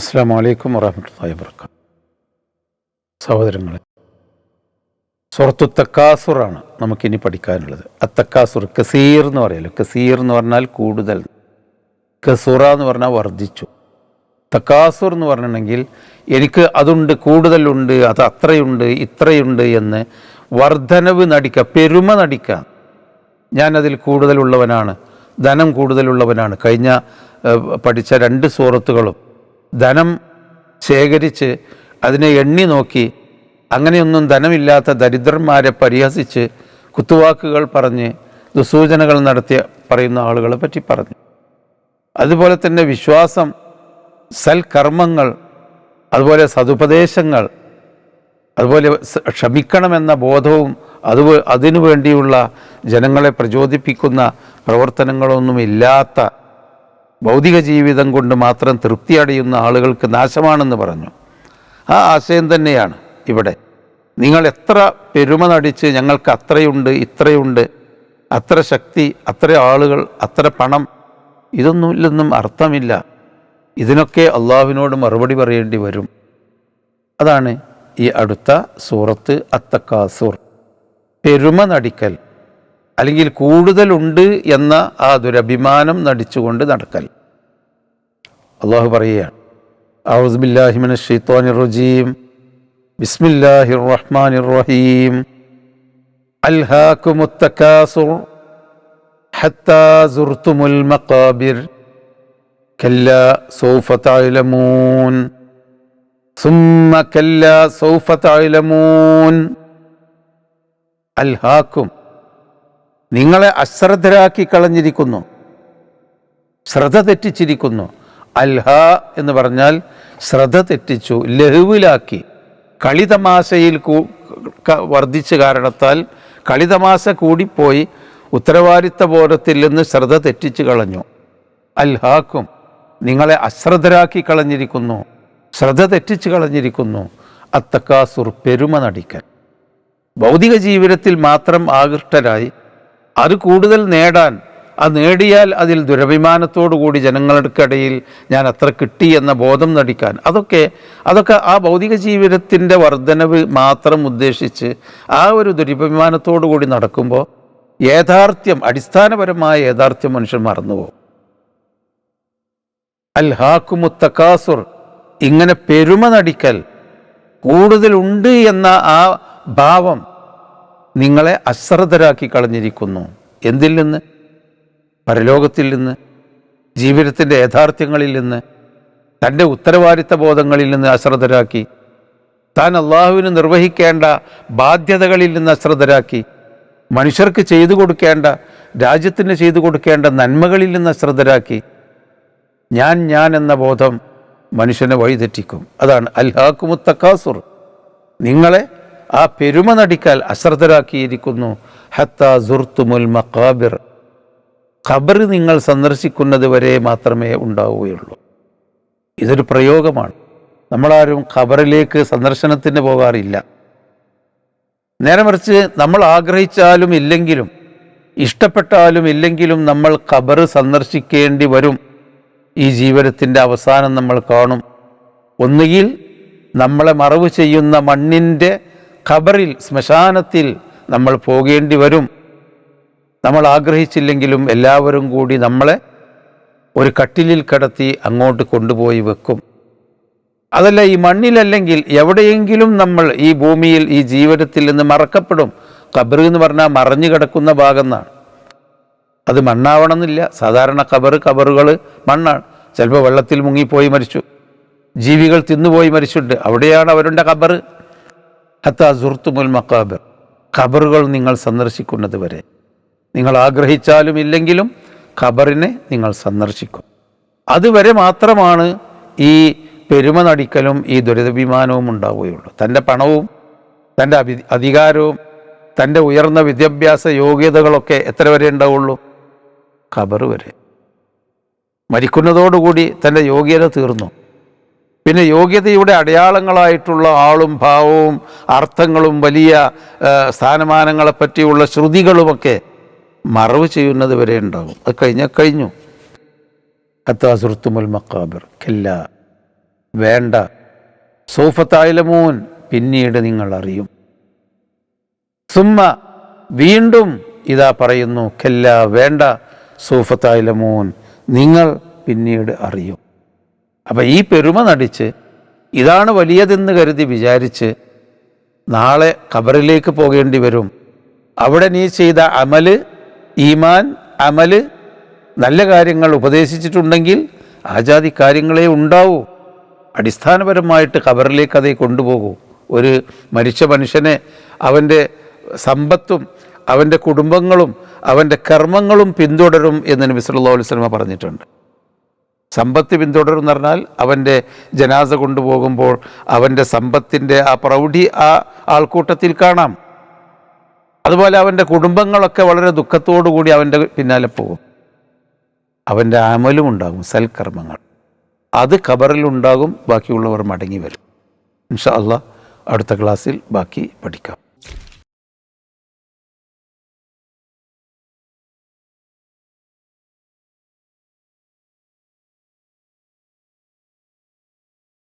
അസ്സലാമു അലൈക്കും വറഹ്മത്തുള്ളാഹി വബറകാതുഹു. സഹോദരങ്ങളെ, സൂറത്തു തക്കാസുറാണ് നമുക്കിനി പഠിക്കാനുള്ളത്. അത്തക്കാസുർ, കസീർ എന്ന് പറയല്ലോ. കസീർ എന്ന് പറഞ്ഞാൽ കൂടുതൽ, കസുറ എന്ന് പറഞ്ഞാൽ വർദ്ധിച്ചു. തക്കാസുർ എന്ന് പറഞ്ഞിട്ടുണ്ടെങ്കിൽ എനിക്ക് അതുണ്ട്, കൂടുതലുണ്ട്, അത് അത്രയുണ്ട്, ഇത്രയുണ്ട് എന്ന് വർധനവ് നടിക്കുക, പെരുമ നടിക്കുക. ഞാനതിൽ കൂടുതലുള്ളവനാണ്, ധനം കൂടുതലുള്ളവനാണ്. കഴിഞ്ഞ പഠിച്ച 2 സൂറത്തുകളും ധനം ശേഖരിച്ച് അതിനെ എണ്ണി നോക്കി അങ്ങനെയൊന്നും ധനമില്ലാത്ത ദരിദ്രന്മാരെ പരിഹസിച്ച് കുത്തുവാക്കുകൾ പറഞ്ഞ് ദുസൂചനകൾ നടത്തി പറയുന്ന ആളുകളെ പറ്റി പറഞ്ഞു. അതുപോലെ തന്നെ വിശ്വാസം, സൽക്കർമ്മങ്ങൾ, അതുപോലെ സതുപദേശങ്ങൾ, അതുപോലെ ക്ഷമിക്കണമെന്ന ബോധവും അതിനു വേണ്ടിയുള്ള ജനങ്ങളെ പ്രചോദിപ്പിക്കുന്ന പ്രവർത്തനങ്ങളൊന്നുമില്ലാത്ത ഭൗതിക ജീവിതം കൊണ്ട് മാത്രം തൃപ്തി അടയുന്ന ആളുകൾക്ക് നാശമാണെന്ന് പറഞ്ഞു. ആ ആശയം തന്നെയാണ് ഇവിടെ. നിങ്ങൾ എത്ര പെരുമ നടിച്ച് ഞങ്ങൾക്ക് അത്രയുണ്ട്, ഇത്രയുണ്ട്, അത്ര ശക്തി, അത്ര ആളുകൾ, അത്ര പണം, ഇതൊന്നുമില്ലെന്നും അർത്ഥമില്ല. ഇതിനൊക്കെ അള്ളാഹുവിനോട് മറുപടി പറയേണ്ടി വരും. അതാണ് ഈ അടുത്ത സൂറത്ത് അത്തക്കാസുർ. പെരുമ നടിക്കൽ, അല്ലെങ്കിൽ കൂടുതലുണ്ട് എന്ന ആ ദുരഭിമാനം നടിച്ചുകൊണ്ട് നടക്കൽ. അള്ളാഹു പറയുകയാണ്, അഊദു ബില്ലാഹി മിനശ് ശൈത്വാനിർ റജീം, ബിസ്മില്ലാഹിർ റഹ്മാനിർ റഹീം, അൽഹാകുമുത് തകാസുർ ഹത്താ സുർതുമുൽ മഖാബിർ കല്ലാ സൗഫ തഅലമൂൻ സുമ്മ കല്ലാ സൗഫ തഅലമൂൻ. അൽഹാക്കും, നിങ്ങളെ അശ്രദ്ധരാക്കി കളഞ്ഞിരിക്കുന്നു, ശ്രദ്ധ തെറ്റിച്ചിരിക്കുന്നു. അൽഹ എന്ന് പറഞ്ഞാൽ ശ്രദ്ധ തെറ്റിച്ചു, ലഹുവിലാക്കി, കളിതമാശയിൽ വർദ്ധിച്ച കാരണത്താൽ കളിതമാശ കൂടിപ്പോയി ഉത്തരവാദിത്ത ബോധത്തിൽ നിന്ന് ശ്രദ്ധ തെറ്റിച്ചു കളഞ്ഞു. അൽഹാക്കും, നിങ്ങളെ അശ്രദ്ധരാക്കി കളഞ്ഞിരിക്കുന്നു, ശ്രദ്ധ തെറ്റിച്ചു കളഞ്ഞിരിക്കുന്നു. അത്തക്കാസുർ, പെരുമ നടിക്കൽ. ഭൗതിക ജീവിതത്തിൽ മാത്രം ആകൃഷ്ടരായി അത് കൂടുതൽ നേടാൻ, അത് നേടിയാൽ അതിൽ ദുരഭിമാനത്തോടുകൂടി ജനങ്ങൾക്കിടയിൽ ഞാൻ അത്ര കിട്ടി എന്ന ബോധം നടിക്കാൻ, അതൊക്കെ ആ ഭൗതിക ജീവിതത്തിൻ്റെ വർധനവ് മാത്രം ഉദ്ദേശിച്ച് ആ ഒരു ദുരഭിമാനത്തോടു കൂടി നടക്കുമ്പോൾ യാഥാർത്ഥ്യം, അടിസ്ഥാനപരമായ യാഥാർത്ഥ്യം മനുഷ്യൻ മറന്നുപോകും. അൽഹാകുമുത് തകാസുർ, ഇങ്ങനെ പെരുമ നടിക്കൽ, കൂടുതലുണ്ട് എന്ന ആ ഭാവം നിങ്ങളെ അശ്രദ്ധരാക്കി കളഞ്ഞിരിക്കുന്നു. എന്തിൽ നിന്ന്? പരലോകത്തിൽ നിന്ന്, ജീവിതത്തിൻ്റെ യാഥാർത്ഥ്യങ്ങളിൽ നിന്ന്, തൻ്റെ ഉത്തരവാദിത്ത ബോധങ്ങളിൽ നിന്ന് അശ്രദ്ധരാക്കി, താൻ അള്ളാഹുവിന് നിർവഹിക്കേണ്ട ബാധ്യതകളിൽ നിന്ന് അശ്രദ്ധരാക്കി, മനുഷ്യർക്ക് ചെയ്തു കൊടുക്കേണ്ട, രാജ്യത്തിന് ചെയ്തു കൊടുക്കേണ്ട നന്മകളിൽ നിന്ന് അശ്രദ്ധരാക്കി. ഞാൻ എന്ന ബോധം മനുഷ്യനെ വഴിതെറ്റിക്കും. അതാണ് അൽഹാകുമുത് തകാസുർ, നിങ്ങളെ ആ പെരുമ നടിക്കാൽ അശ്രദ്ധരാക്കിയിരിക്കുന്നു. ഹത്താ സുർതുമുൽ മഖാബിർ, ഖബർ നിങ്ങൾ സന്ദർശിക്കുന്നത് വരെ മാത്രമേ ഉണ്ടാവുകയുള്ളൂ. ഇതൊരു പ്രയോഗമാണ്. നമ്മളാരും ഖബറിലേക്ക് സന്ദർശനത്തിന് പോകാറില്ല. നേരെ മറിച്ച് നമ്മൾ ആഗ്രഹിച്ചാലും ഇല്ലെങ്കിലും, ഇഷ്ടപ്പെട്ടാലും ഇല്ലെങ്കിലും നമ്മൾ ഖബർ സന്ദർശിക്കേണ്ടി വരും. ഈ ജീവിതത്തിൻ്റെ അവസാനം നമ്മൾ കാണും. ഒന്നുകിൽ നമ്മളെ മറവ് ചെയ്യുന്ന മണ്ണിൻ്റെ ഖബറിൽ, ശ്മശാനത്തിൽ നമ്മൾ പോകേണ്ടി വരും. നമ്മൾ ആഗ്രഹിച്ചില്ലെങ്കിലും എല്ലാവരും കൂടി നമ്മളെ ഒരു കട്ടിലിൽ കിടത്തി അങ്ങോട്ട് കൊണ്ടുപോയി വെക്കും. അതല്ല, ഈ മണ്ണിലല്ലെങ്കിൽ എവിടെയെങ്കിലും നമ്മൾ ഈ ഭൂമിയിൽ, ഈ ജീവിതത്തിൽ നിന്ന് മറക്കപ്പെടും. ഖബർ എന്ന് പറഞ്ഞാൽ മറഞ്ഞു കിടക്കുന്ന ഭാഗം എന്നാണ്. അത് മണ്ണാവണമെന്നില്ല. സാധാരണ ഖബറുകൾ മണ്ണാണ്. ചിലപ്പോൾ വെള്ളത്തിൽ മുങ്ങിപ്പോയി മരിച്ചു, ജീവികൾ തിന്നുപോയി മരിച്ചിട്ടുണ്ട്, അവിടെയാണ് അവരുടെ ഖബർ. ഹത്താ സുർതുമുൽ മഖാബിർ, ഖബറുകൾ നിങ്ങൾ സന്ദർശിക്കുന്നത് വരെ, നിങ്ങൾ ആഗ്രഹിച്ചാലും ഇല്ലെങ്കിലും ഖബറിനെ നിങ്ങൾ സന്ദർശിക്കും. അതുവരെ മാത്രമാണ് ഈ പെരുമ നടിക്കലും ഈ ദുരഭിമാനവും ഉണ്ടാവുകയുള്ളൂ. തൻ്റെ പണവും തൻ്റെ അധികാരവും തൻ്റെ ഉയർന്ന വിദ്യാഭ്യാസ യോഗ്യതകളൊക്കെ എത്ര വരെ ഉണ്ടാവുള്ളൂ? ഖബർ വരെ. മരിക്കുന്നതോടുകൂടി തൻ്റെ യോഗ്യത തീർന്നു. പിന്നെ യോഗ്യതയുടെ അടയാളങ്ങളായിട്ടുള്ള ആളും ഭാവവും അർത്ഥങ്ങളും വലിയ സ്ഥാനമാനങ്ങളെപ്പറ്റിയുള്ള ശ്രുതികളുമൊക്കെ മറവ് ചെയ്യുന്നത് വരെ ഉണ്ടാകും. അത് കഴിഞ്ഞു. ഹത്താ സുർതുമുൽ മഖാബിർ കല്ലാ, വേണ്ട. സൗഫ തഅലമൂൻ, പിന്നീട് നിങ്ങൾ അറിയും. സുമ്മ, വീണ്ടും ഇതാ പറയുന്നു, കല്ല, വേണ്ട, സൗഫ തഅലമൂൻ, നിങ്ങൾ പിന്നീട് അറിയും. അപ്പം ഈ പെരുമ നടിച്ച് ഇതാണ് വലിയതെന്ന് കരുതി വിചാരിച്ച് നാളെ ഖബറിലേക്ക് പോകേണ്ടി വരും. അവിടെ നീ ചെയ്ത അമല്, ഈമാൻ, അമല്, നല്ല കാര്യങ്ങൾ ഉപദേശിച്ചിട്ടുണ്ടെങ്കിൽ ആജാതി കാര്യങ്ങളെ ഉണ്ടാവൂ. അടിസ്ഥാനപരമായിട്ട് ഖബറിലേക്ക് അതേ കൊണ്ടുപോകൂ. ഒരു മരിച്ച മനുഷ്യനെ അവൻ്റെ സമ്പത്തും അവൻ്റെ കുടുംബങ്ങളും അവൻ്റെ കർമ്മങ്ങളും പിന്തുടരും എന്ന് നബി സല്ലല്ലാഹു അലൈഹി വസല്ലം പറഞ്ഞിട്ടുണ്ട്. സമ്പത്ത് പിന്തുടരും എന്ന് പറഞ്ഞാൽ അവൻ്റെ ജനാസ കൊണ്ടുപോകുമ്പോൾ അവൻ്റെ സമ്പത്തിൻ്റെ ആ പ്രൗഢി ആ ആൾക്കൂട്ടത്തിൽ കാണാം. അതുപോലെ അവൻ്റെ കുടുംബങ്ങളൊക്കെ വളരെ ദുഃഖത്തോടു കൂടി അവൻ്റെ പിന്നാലെ പോകും. അവൻ്റെ അമലും ഉണ്ടാകും, സൽക്കർമ്മങ്ങൾ, അത് ഖബറിലുണ്ടാകും. ബാക്കിയുള്ളവർ മടങ്ങി വരും. ഇൻഷാ അല്ലാഹ് അടുത്ത ക്ലാസ്സിൽ ബാക്കി പഠിക്കാം.